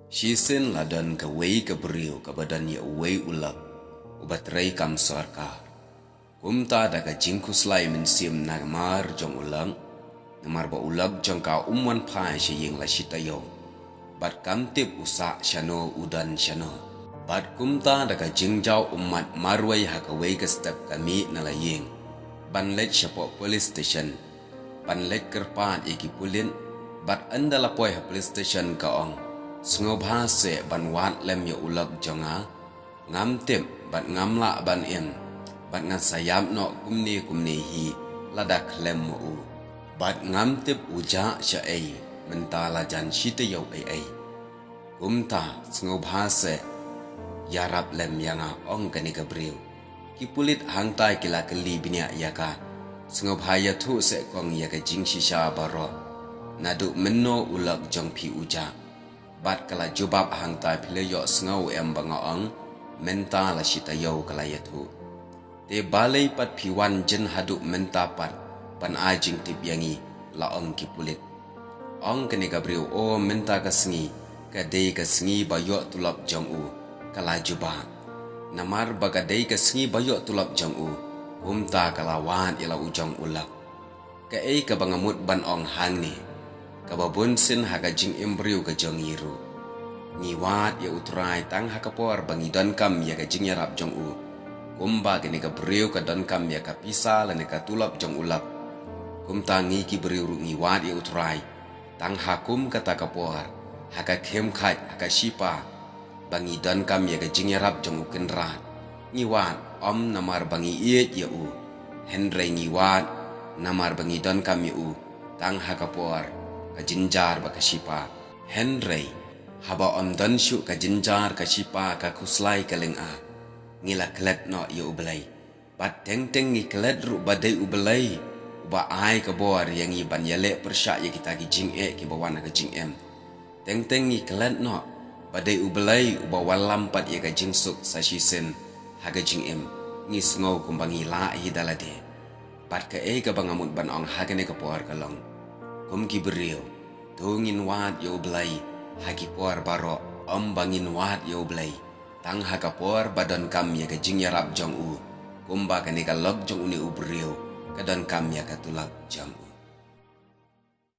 Shisin ladan ka wei ka beriu ka badan ya wei ulak ubat rei kam sarkar. Kumta da ka jingkus lai mensim nagmar jong ulang namar ba ulak jong ka umwan pai she yeng la shitayo. Bat kam tip usak shano udan shano. Bat kumta da ka jingjau umat marwai ha ka wei ka step kami na la yeng. Ban let shapo police station. Ban let kerpan iki pulin bat anda la poi ha police station ka ong. Sengo bahase ban wat lem ya ulak jonga ngam tip bat ngamla ban em bat ngan sayam no kumni hi ladak lem mo u bat ngam tip uja sha ai mentala jan shite yo ai kumta sengo bahase yarap lem yanga ong kani gabriel kipulit hangtai kila keli binia yaka sengo bahaya tu se kong yaka jingshi sha baro nadu menno ulak jong pi uja bat kala jubab hang tai pileyo sngau em bangaong menta la shita yo kala yatu te balai pat piwan jen hadu menta pat pan ajing tip yangi la ong kipulit ong kene gabriel o menta ka sngi ka dei ka sngi bayo tulap jong u kala jubab namar baga dei ka sngi bayo tulap jong u umta kala wan ila ujong ulak ka ei ka bangamut ban ong hang ni kababun sin haka jing embryo ka jong yiru. Ngiwat ya utrai tang haka por bangi don kam ya ka jing yarap jong u. Kumba kini ka bryo ka don kam ya ka pisa lane ka tulap jong ulap. Kumta ngi ki bryo ru ngiwat ya utrai. Tang hakum kata ka por. Haka kem khat haka shipa. Bangi don kam ya ka jing yarap jong u kenrat. Ngiwat om namar bangi iet ya u. Henry ngiwat namar bangi don kam ya u. Tang haka por. Ka jinjar ba kashipa Henry haba om dan syu ka jinjar kashipa ka kuslai kaleng a ngila klet no yu ublai bat teng teng ngi klet ru badai ublai ba ai ka bor yang i ban yale persya ya kita ki jing e ki bawana ka jing em teng teng ngi klet no badai ublai ba walam pat ya ka jing suk sa shisen ha ka jing em ngi sngo kumbangi la hi dalade bat ka e ka bangamut ban ong ha ka ne ka por ka long kum ki beriu tungin wat yo blai haki por baro om bangin wat yo blai tang haka por badan kam ya ka jing yarap jong u kumba ka ne ka log jong uni u beriu ka don kam ya ka tulak jong u